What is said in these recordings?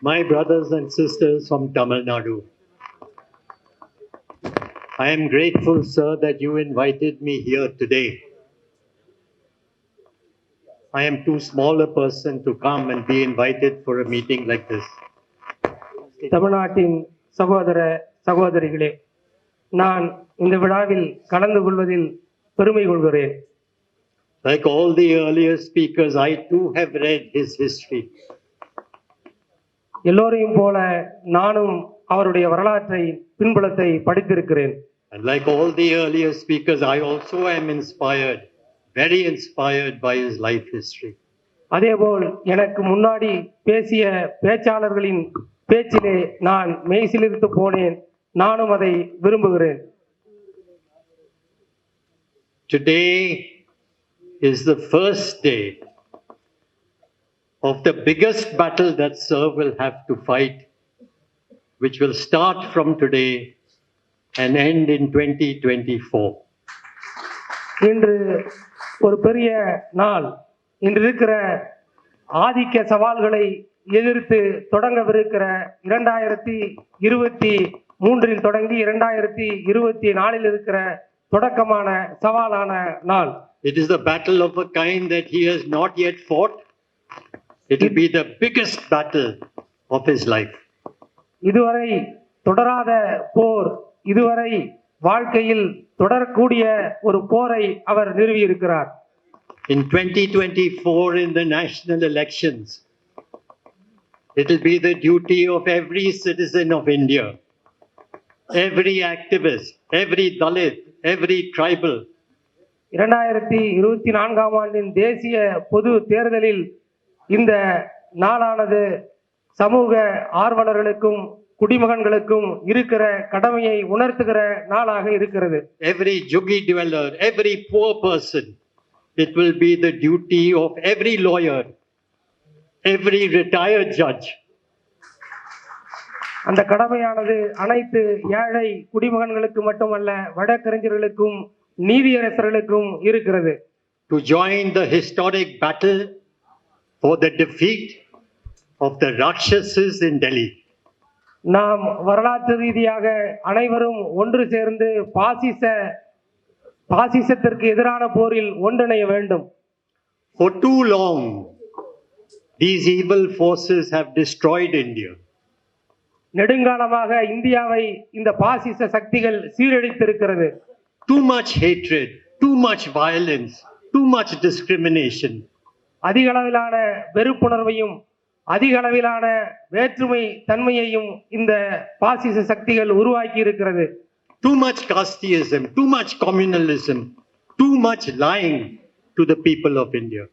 My brothers and sisters from Tamil Nadu, I am grateful, sir, that you invited me here today. I am too small a person to come and be invited for a meeting like this. தமிழ்நாட்டின் சகோதர சகோதரிகளே, நான் இந்த விழாவில் கலந்து கொள்வதில் பெருமை கொள்கிறேன். Like all the earlier speakers, I too have read his history. எல்லோரையும் போல நானும் அவருடைய வரலாற்றை பின்புலத்தை படித்திருக்கிறேன். And like all the earlier speakers, I also am inspired, very inspired by his life history. அதேபோல் எனக்கு முன்னாடி பேசிய பேச்சாளர்களின் பேச்சிலே நான் மெய்சிலிர்த்து போனேன். நானும் அதை விரும்புகிறேன். Today is the first day of the biggest battle that Sir will have to fight, which will start from today and end in 2024. இன்று ஒரு பெரிய நாள். இன்று இருக்கிற ஆதிக்க சவால்களை எதிர்த்து தொடங்கவிருக்கிற 2023 தொடங்கி 2024 இருக்கிற தொடக்கமான சவாலான நாள். It is the battle of a kind that he has not yet fought. It will be the biggest battle of his life. இதுவரை தொடராத போர், இதுவரை வாழ்க்கையில் தொடரக்கூடிய ஒரு போரை அவர் நிறுவி இருக்கிறார். In 2024, in the national elections, it will be the duty of every citizen of India, every activist, every Dalit, every tribal. 2024 தேசிய பொது தேர்தலில் இந்த நாளானது சமூக ஆர்வலர்களுக்கும் குடிமகன்களுக்கும் இருக்கிற கடமையை உணர்த்துகிற நாளாக இருக்கிறது. Every juggi dweller, every poor person, it will be the duty of every lawyer, every retired judge. அந்த கடமையானது அனைத்து ஏழை குடிமகன்களுக்கு மட்டுமல்ல, வழக்கறிஞர்களுக்கும் நீதியரசர்களுக்கும் இருக்கிறது. To join the historic battle for the defeat of the Rakshasas in Delhi. நாம் வரலாற்று ரீதியாக அனைவரும் ஒன்று சேர்ந்து பாசிசத்திற்கு எதிரான போரில் ஒன்றிணைய வேண்டும். For too long, these evil forces have destroyed India. நெடுங்காலமாக இந்தியாவை இந்த பாசிச சக்திகள் சீரழித்திருக்கிறது. Too much hatred, too much violence, too much discrimination. அதிக அளவிலான வெறுப்புணர்வையும் அதிக அளவிலான வேற்றுமை தன்மையையும் இந்த பாசிச சக்திகள் உருவாக்கி இருக்கிறது. Too much casteism, too much communalism, too much lying to the people of India.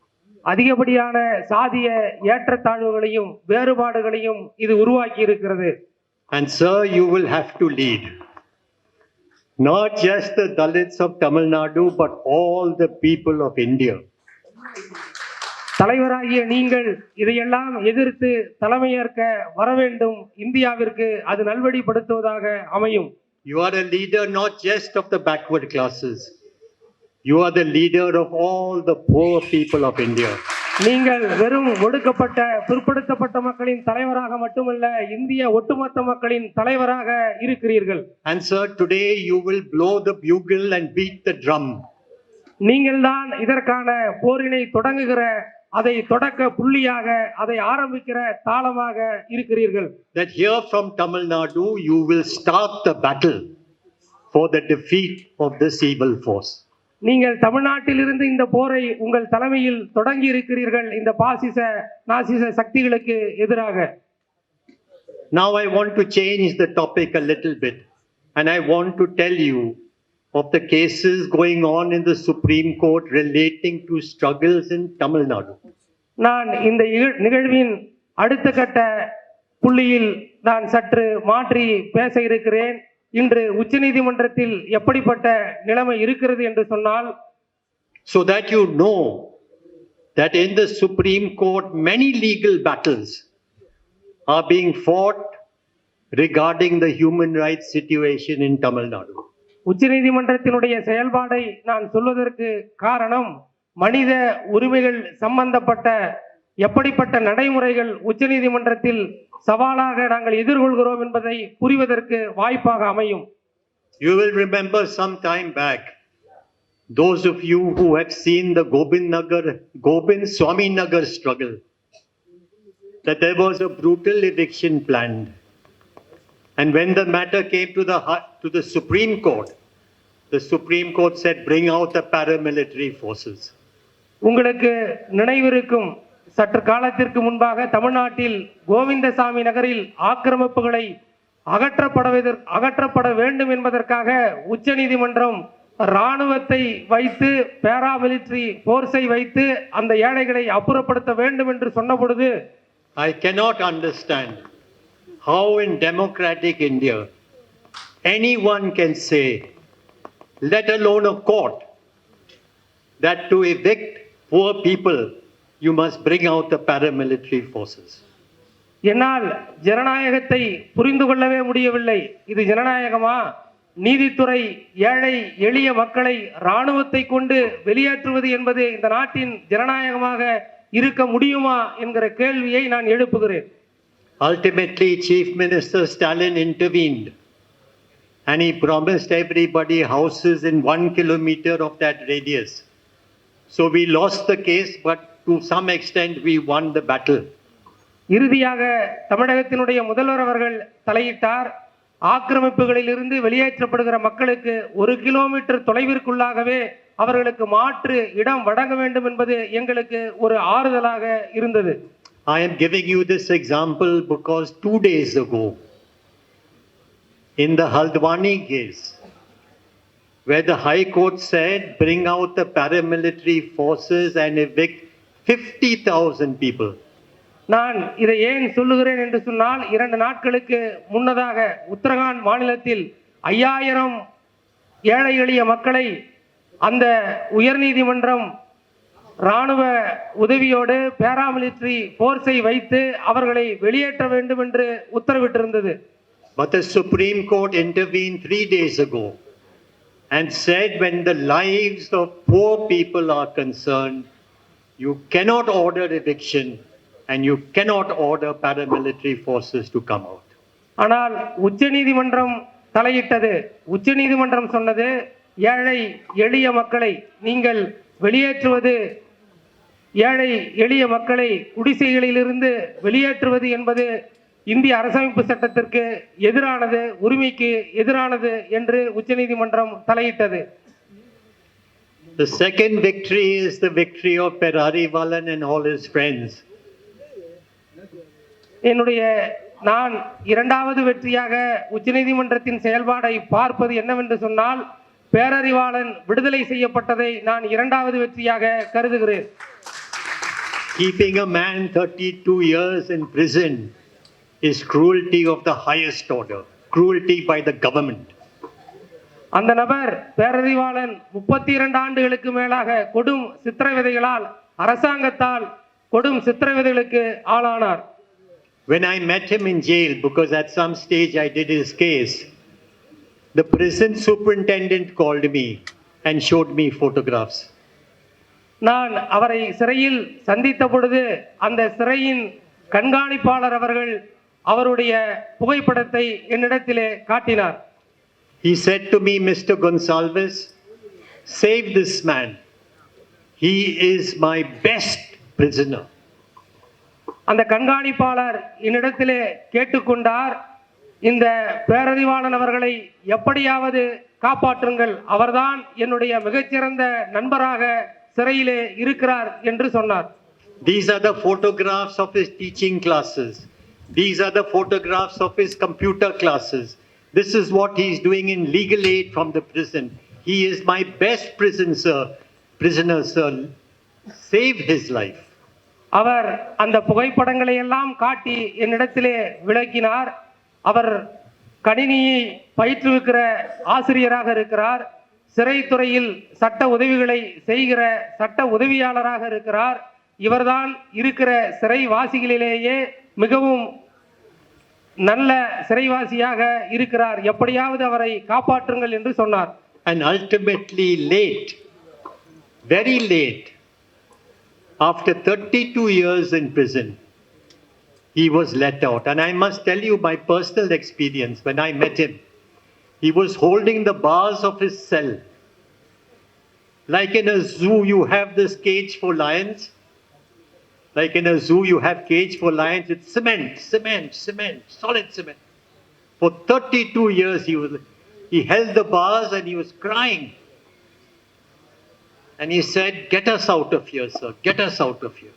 அதிகப்படியான சாதிய ஏற்றத்தாழ்வுகளையும் வேறுபாடுகளையும் இது உருவாக்கி இருக்கிறது. And sir, you will have to lead. Not just the Dalits of Tamil Nadu, but all the people of India. தலைவராகிய நீங்கள் இதையெல்லாம் எதிர்த்து தலைமையேற்க வர வேண்டும். இந்தியாவிற்கு அது நல்வழிப்படுத்துவதாக அமையும். You are a leader not just of the backward classes. You are the leader of all the poor people of India. நீங்கள் வெறும் ஒடுக்கப்பட்ட பிற்படுத்தப்பட்ட மக்களின் தலைவராக மட்டுமல்ல, இந்திய ஒட்டுமொத்த மக்களின் தலைவராக இருக்கிறீர்கள். And sir, today you will blow the bugle and beat the drum. நீங்கள் தான் இதற்கான போரினை தொடங்குகிற, அதை தொடக்க புள்ளியாக, அதை ஆரம்பிக்கிற தாளமாக இருக்கிறீர்கள். That here from Tamil Nadu you will start the battle for the defeat of this evil force. நீங்கள் தமிழ்நாட்டில் இருந்து இந்த போரை உங்கள் தலைமையில் தொடங்கி இருக்கிறீர்கள், இந்த பாசிச நாசிச சக்திகளுக்கு எதிராக. Now I want to change the topic a little bit, and I want to tell you of the cases going on in the Supreme Court relating to struggles in Tamil Nadu. நான் இந்த நிகழ்வின் அடுத்த கட்ட புள்ளியில் நான் சற்று மாற்றி பேச இருக்கிறேன். இன்று உச்சநீதிமன்றத்தில் எப்படிப்பட்ட நிலைமை இருக்கிறது என்று சொன்னால், so that you know that in the Supreme Court many legal battles are being fought regarding the human rights situation in Tamil Nadu. உச்சநீதிமன்றத்தினுடைய செயல்பாடை நான் சொல்வதற்கு காரணம், மனித உரிமைகள் சம்பந்தப்பட்ட எப்படிப்பட்ட நடைமுறைகள் உச்சநீதிமன்றத்தில் சவாலாக நாங்கள் எதிர்கொள்கிறோம் என்பதை புரிவதற்கு வாய்ப்பாக அமையும். You will remember some time back, those of you who have seen the Gobind Swami Nagar struggle, that there was a brutal eviction planned. And when the matter came to the Supreme Court said, bring out the paramilitary forces. உங்களுக்கு நினைவிருக்கும், சற்று காலத்திற்கு முன்பாக தமிழ்நாட்டில் கோவிந்தசாமி நகரில் ஆக்கிரமிப்புகளை அகற்றப்பட வேண்டும் என்பதற்காக உச்சநீதிமன்றம் இராணுவத்தை வைத்து பாராமிலிட்டரி போர்ஸை வைத்து அந்த ஏழைகளை அப்புறப்படுத்த வேண்டும் என்று சொன்ன பொழுது, I cannot understand how in democratic India anyone can say, let alone a court, that to evict poor people you must bring out the paramilitary forces. என்னால் ஜனநாயகத்தை புரிந்து கொள்ளவே முடியவில்லை. இது ஜனநாயகமா? நீதித்துறை ஏழை எளிய மக்களை இராணுவத்தை கொண்டு வெளியேற்றுவது என்பது இந்த நாட்டின் ஜனநாயகமாக இருக்க முடியுமா என்கிற கேள்வியை நான் எழுப்புகிறேன். Ultimately, Chief Minister Stalin intervened and he promised everybody houses in 1 kilometer of that radius. So we lost the case, but to some extent we won the battle. இறுதியாக தமிழகத்தினுடைய முதல்வர் அவர்கள் தலையிட்டார். ஆக்கிரமிப்புகளில் இருந்து வெளியேற்றப்படுகிற மக்களுக்கு 1 கிலோமீட்டர் தொலைவிற்குள்ளாகவே அவர்களுக்கு மாற்று இடம் வழங்க வேண்டும் என்பது எங்களுக்கு ஒரு ஆறுதலாக இருந்தது. I am giving you this example because 2 days ago, in the Haldwani case, where the High Court said, bring out the paramilitary forces and evict 50,000 people. நான் இதை ஏன் சொல்லுகிறேன் என்று சொன்னால், 2 நாட்களுக்கு முன்னதாக உத்தரகாண்ட் மாநிலத்தில் 5000 ஏழை எளிய மக்களை அந்த உயர்நீதிமன்றம் இராணுவ உதவியோடு பாராமிலிட்டரி போர்ஸை வைத்து அவர்களை வெளியேற்ற வேண்டும் என்று உத்தரவிட்டிருந்தது. But the Supreme Court intervened 3 days ago and said, when the lives of poor people are concerned, you cannot order eviction and you cannot order paramilitary forces to come out. ஆனால் உச்சநீதிமன்றம் தலையிட்டது. உச்சநீதிமன்றம் சொன்னது, ஏழை எளிய மக்களை நீங்கள் வெளியேற்றுவது, ஏழை எளிய மக்களை குடிசைகளிலிருந்து வெளியேற்றுவது என்பது இந்திய அரசமைப்பு சட்டத்திற்கு எதிரானது, உரிமைக்கு எதிரானது என்று உச்சநீதிமன்றம் தலையிட்டது. The second victory is the victory of Perarivalan and all his friends. நான் இரண்டாவது வெற்றியாக உச்சநீதிமன்றத்தின் செயல்பாடை பார்ப்பது என்னவென்று சொன்னால், பேரறிவாளன் விடுதலை செய்யப்பட்டதை நான் இரண்டாவது வெற்றியாக கருதுகிறேன். Keeping a man 32 years in prison is cruelty of the highest order, cruelty by the government. அந்த நபர் பேரறிவாளன் 32 ஆண்டுகளுக்கு மேலாக கொடும் சித்திரவதைகளால், அரசாங்கத்தால் கொடும் சித்திரவதைகளுக்கு ஆளானார். When I met him in jail, because at some stage I did his case, the prison superintendent called me and showed me photographs. நான் அவரை சிறையில் சந்தித்த பொழுது அந்த சிறையின் கண்காணிப்பாளர் அவர்கள் அவருடைய புகைப்படத்தை என்னிடத்திலே காட்டினார். He said to me, Mr. Gonsalves, save this man. He is my best prisoner. அந்த கண்காணிப்பாளர் என்னிடத்திலே கேட்டுக்கொண்டார், இந்த பேரறிவாளன் அவர்களை எப்படியாவது காப்பாற்றுங்கள், அவர்தான் என்னுடைய மிகச்சிறந்த நண்பராக சிறையிலே இருக்கிறார் என்று சொன்னார். These are the photographs of his teaching classes. These are the photographs of his computer classes. This is what he is doing in legal aid from the prison. He is my best prisoner, sir. Save his life. அவர் அந்த புகைப்படங்களை எல்லாம் காட்டி என்னிடத்திலே விளக்கினார். அவர் கணினியை பயிற்றுவிக்கிற ஆசிரியராக இருக்கிறார். சிறைத்துறையில் சட்ட உதவிகளை செய்கிற சட்ட உதவியாளராக இருக்கிறார். இவர்தான் இருக்கிற சிறைவாசிகளிலேயே மிகவும் நல்ல சிறைவாசியாக இருக்கிறார். எப்படியாவது அவரை காப்பாற்றுங்கள் என்று சொன்னார். And ultimately late, very late, After 32 years in prison, he was let out. And I must tell you my personal experience when I met him. He was holding the bars of his cell. Like in a zoo, you have this cage for lions. Like in a zoo, you have cage for lions. It's cement, cement, cement, solid cement. For 32 years, he held the bars and he was crying. And he said, "Get us out of here, sir. Get us out of here."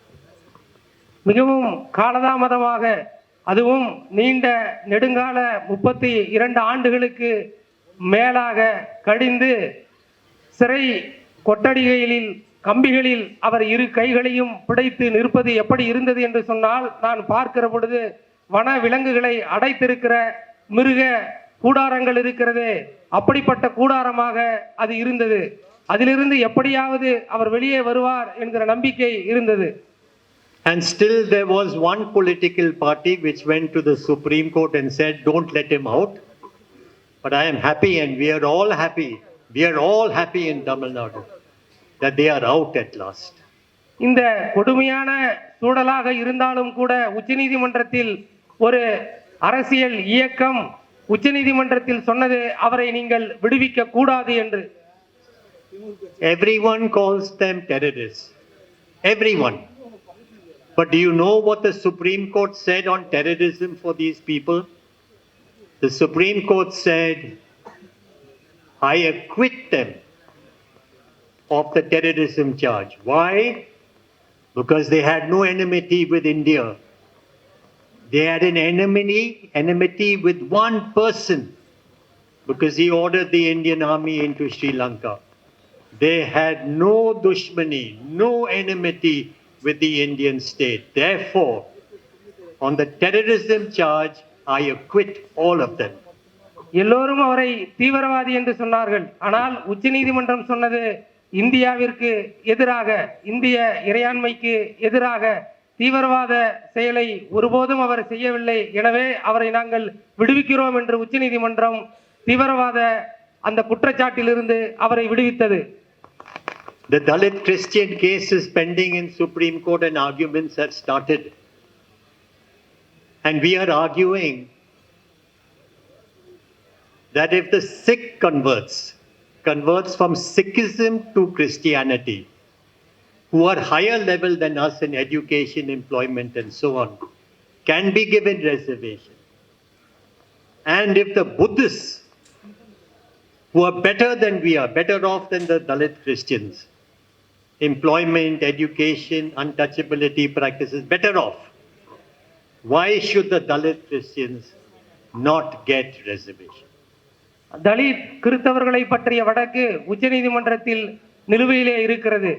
மிகவும் காலதாமதமாக அதுவும் நீண்ட நெடுங்கால 32 ஆண்டுகளுக்கு மேலாக கழிந்து சிறை கொட்டடிகளில் கம்பிகளில் அவர் இரு கைகளையும் பிடித்து நிற்பது எப்படி இருந்தது என்று சொன்னால், நான் பார்க்கிற பொழுது வன விலங்குகளை அடைத்திருக்கிற மிருக கூடாரங்கள் இருக்கிறது, அப்படிப்பட்ட கூடாரமாக அது இருந்தது. அதிலிருந்து எப்படியாவது அவர் வெளியே வருவார் என்கிற நம்பிக்கை இருந்தது. And still there was one political party which went to the Supreme Court and said, "Don't let him out." But I am happy, and we are all happy. We are all happy in Tamil Nadu that they are out at last. இந்த கொடுமையான சூழலாக இருந்தாலும் கூட உச்சநீதிமன்றத்தில் ஒரு அரசியல் இயக்கம் உச்சநீதிமன்றத்தில் சொன்னது அவரை நீங்கள் விடுவிக்க கூடாது என்று. Everyone calls them terrorists. Everyone. But do you know what the Supreme Court said on terrorism for these people? The Supreme Court said, "I acquit them of the terrorism charge." Why? Because they had no enmity with India. They had an enmity with one person, because he ordered the Indian army into Sri Lanka. They had no dushmani, no enmity with the Indian state. Therefore, on the terrorism charge, I acquit all of them. எல்லோரும் அவரை தீவிரவாதி என்று சொன்னார்கள். ஆனால் உச்சநீதிமன்றம் சொன்னது இந்தியாவிற்கு எதிராக, இந்திய இறையாண்மைக்கு எதிராக தீவிரவாத செயலை ஒருபோதும் அவர் செய்யவில்லை. எனவே அவரை நாங்கள் விடுவிக்கிறோம் என்று உச்சநீதிமன்றம் தீவிரவாத அந்த குற்றச்சாட்டிலிருந்து அவரை விடுவித்தது. The Dalit Christian case is pending in Supreme Court and arguments have started. And we are arguing that if the Sikh converts from Sikhism to Christianity, who are higher level than us in education, employment and so on, can be given reservation. And if the Buddhists, who are better than we are, better off than the Dalit Christians, employment, education, untouchability practices, better off, why should the Dalit Christians not get reservation? Dalit கிறிஸ்தவர்களை பற்றிய வழக்கு உச்சநீதிமன்றத்தில் நிலுவையிலே இருக்கிறது.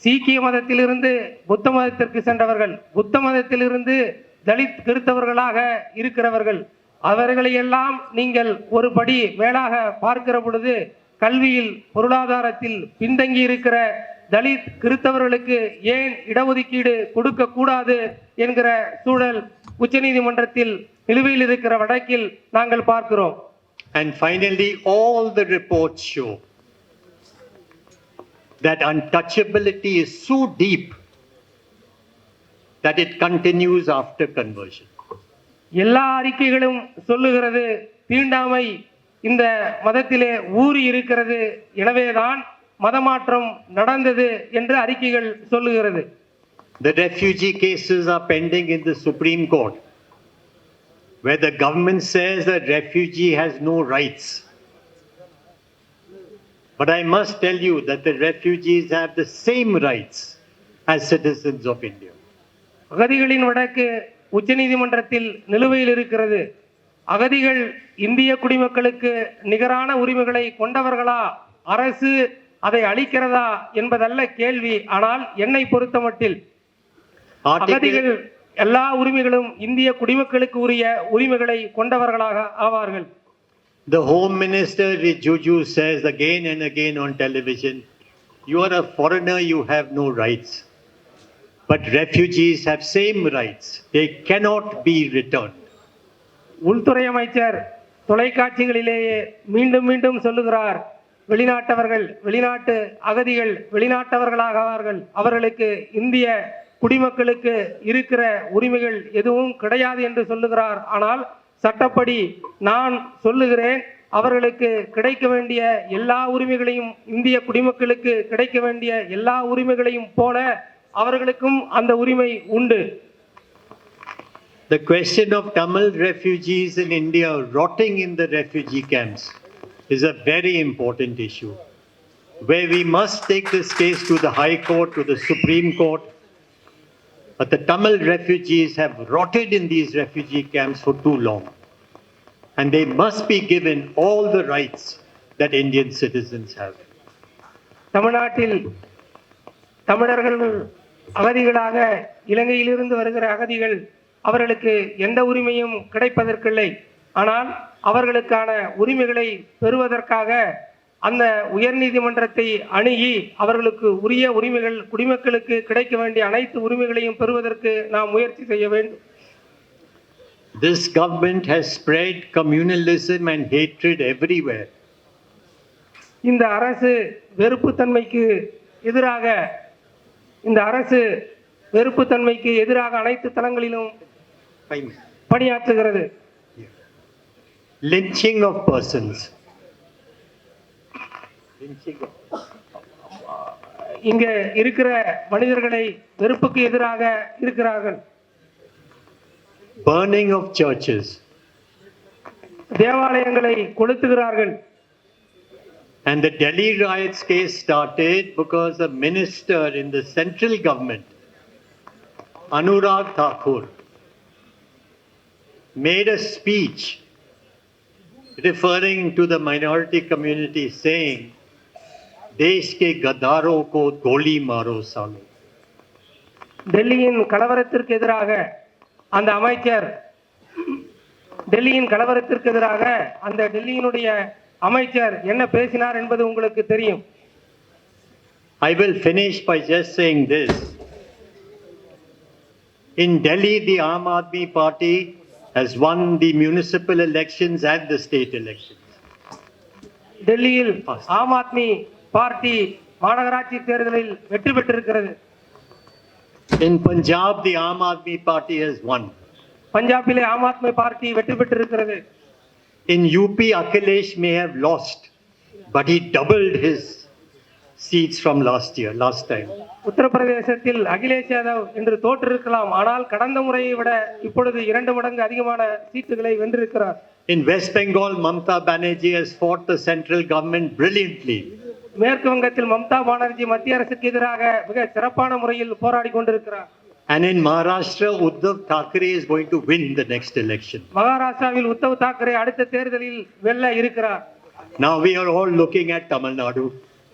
சீக்கிய மதத்திலிருந்து புத்த மதத்திற்கு சென்றவர்கள், புத்த மதத்திலிருந்து தலித் கிறிஸ்தவர்களாக இருக்கிறவர்கள், அவர்களையெல்லாம் நீங்கள் ஒரு படி மேலாக பார்க்கிற பொழுது கல்வியில் பொருளாதாரத்தில் பின்தங்கி இருக்கிற தலித் கிறிஸ்தவர்களுக்கு ஏன் இடஒதுக்கீடு கொடுக்க கூடாது என்கிற சூழல் உச்சநீதிமன்றத்தில் நிலுவையில் இருக்கிற வழக்கில் நாங்கள் பார்க்கிறோம். And finally, all the reports show that untouchability is so deep that it continues after conversion. எல்லா அறிக்கைகளும் சொல்லுகிறது தீண்டாமை இந்த மதத்திலே ஊறி இருக்கிறது, எனவேதான் மதமாற்றம் நடந்தது என்று அறிக்கைகள் சொல்லுகிறது. The refugee cases are pending in the Supreme Court, where the government says that refugee has no rights. But I must tell you that the refugees have the same rights as citizens of India. அகதிகளின் வழக்கு உச்சநீதிமன்றத்தில் நிலுவையில் இருக்கிறது. அகதிகள் இந்திய குடிமக்களுக்கு நிகரான உரிமைகளை கொண்டவர்களா, அரசு அதை அளிக்கிறதா என்பதல்ல கேள்வி. ஆனால் என்னை பொறுத்தமட்டில் அகதிகள் எல்லா உரிமைகளும் இந்திய குடிமக்களுக்கு உரிய உரிமைகளை கொண்டவர்களாக ஆவார்கள். The Home Minister Rijuju says again and again on television, "You are a foreigner, you have no rights." But refugees have same rights. They cannot be returned. உள்துறை அமைச்சர் தொலைக்காட்சிகளிலேயே மீண்டும் மீண்டும் சொல்லுகிறார், வெளிநாட்டவர்கள், வெளிநாட்டு அகதிகள் வெளிநாட்டவர்களாவார்கள். அவர்களுக்கு இந்திய குடிமக்களுக்கு இருக்கிற உரிமைகள் எதுவும் கிடையாது என்று சொல்லுகிறார். ஆனால் சட்டப்படி நான் சொல்லுகிறேன், அவர்களுக்கு கிடைக்க வேண்டிய எல்லா உரிமைகளையும், இந்திய குடிமக்களுக்கு கிடைக்க வேண்டிய எல்லா உரிமைகளையும் போல அவர்களுக்கும் அந்த உரிமை உண்டு. The question of Tamil refugees in India rotting in the refugee camps is a very important issue, where we must take this case to the High Court, to the Supreme Court. But the Tamil refugees have rotted in these refugee camps for too long. And they must be given all the rights that Indian citizens have. தமிழ்நாட்டில் தமிழர்கள் அகதிகளாக இலங்கையிலிருந்து வருகிற அகதிகள் அவர்களுக்கு எந்த உரிமையும் கிடைப்பதற்கில்லை. ஆனால் அவர்களுக்கான உரிமைகளை பெறுவதற்காக அந்த உயர்நீதிமன்றத்தை அணுகி அவர்களுக்கு உரிய உரிமைகள், குடிமக்களுக்கு கிடைக்க வேண்டிய அனைத்து உரிமைகளையும் பெறுவதற்கு நாம் முயற்சி செய்ய வேண்டும். This government has spread communalism and hatred everywhere. இந்த அரசு வெறுப்புத்தன்மைக்கு எதிராக அனைத்து தளங்களிலும் பணியாற்றுகிறது. Lynching of persons. இங்க இருக்கிற மனிதர்களை வெறுப்புக்கு எதிராக இருக்கிறார்கள். Burning of churches. தேவாலயங்களை கொளுத்துகிறார்கள். And the Delhi riots case started because a minister in the central government, Anurag Thakur, made a speech referring to the minority community saying, "Desh ke gadaro ko goli maro salo." டெல்லியின் கலவரத்திற்கு எதிராக அந்த அமைச்சர் அமைச்சர் என்ன பேசினார் என்பது உங்களுக்கு தெரியும். I will finish by just saying this. In Delhi, the Aam Aadmi Party has won the municipal elections and the state elections. டெல்லியில் ஆம் ஆத்மி பார்ட்டி மாநகராட்சி தேர்தலில் வெற்றி பெற்றிருக்கிறது. In Punjab, the Aam Aadmi Party has won. பஞ்சாபிலே Aam Aadmi party வெற்றி பெற்றிருக்கிறது. In UP, Akhilesh may have lost, but he doubled his seats from last time. உத்தரப்பிரதேசத்தில் அகிலேஷ் யாதவ் என்று தோற்றிருக்கலாம், ஆனால் கடந்த முறையை விட இப்பொழுது 2 மடங்கு அதிகமான சீட்டுகளை வென்றிருக்கிறார். In West Bengal, Mamta Banerjee has fought the central government brilliantly. மேற்கு வங்கத்தில் மம்தா பானர்ஜி மத்திய அரசுக்கு எதிராக மிக சிறப்பான முறையில் போராடி கொண்டிருக்கிறார். And in Maharashtra, Uddhav Thackeray is going to win the next election. மகாராஷ்டிராவில் உத்தவ் தாக்கரே அடுத்த தேர்தலில் வெல்ல இருக்கிறார். Now we are all looking at Tamil Nadu.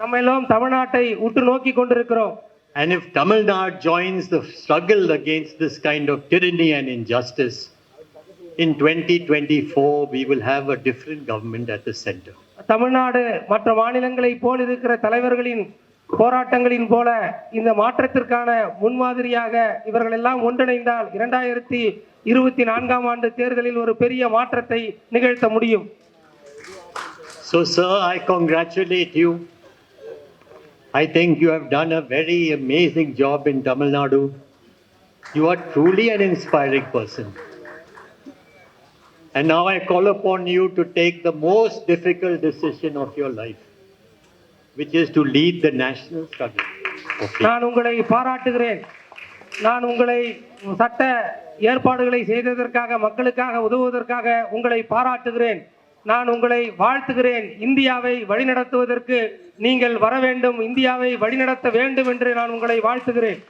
நம்ம எல்லாம் தமிழ்நாட்டை உற்று நோக்கி கொண்டிருக்கிறோம். And if Tamil Nadu joins the struggle against this kind of tyranny and injustice, in 2024 we will have a different government at the center. Tamil Nadu மற்ற மாநிலங்களை போல் இருக்கிற தலைவர்களின் போராட்டங்களின் போல இந்த மாற்றத்திற்கான முன்மாதிரியாக இவர்கள் எல்லாம் ஒன்றிணைந்தால் 2024 ஆண்டு தேர்தலில் ஒரு பெரிய மாற்றத்தை நிகழ்த்த முடியும். So sir, I congratulate you. I think you have done a very amazing job in Tamil Nadu. You are truly an inspiring person. And now I call upon you to take the most difficult decision of your life, which is to lead the national struggle. நான் உங்களை பாராட்டுகிறேன். நான் உங்களை சட்ட ஏற்பாடுகளை செய்ததற்காக, மக்களுக்காக உதவுவதற்காக உங்களை பாராட்டுகிறேன். நான் உங்களை வாழ்த்துகிறேன். இந்தியாவை வழிநடத்துவதற்கு நீங்கள் வர வேண்டும், இந்தியாவை வழிநடத்த வேண்டும் என்று நான் உங்களை வாழ்த்துகிறேன்.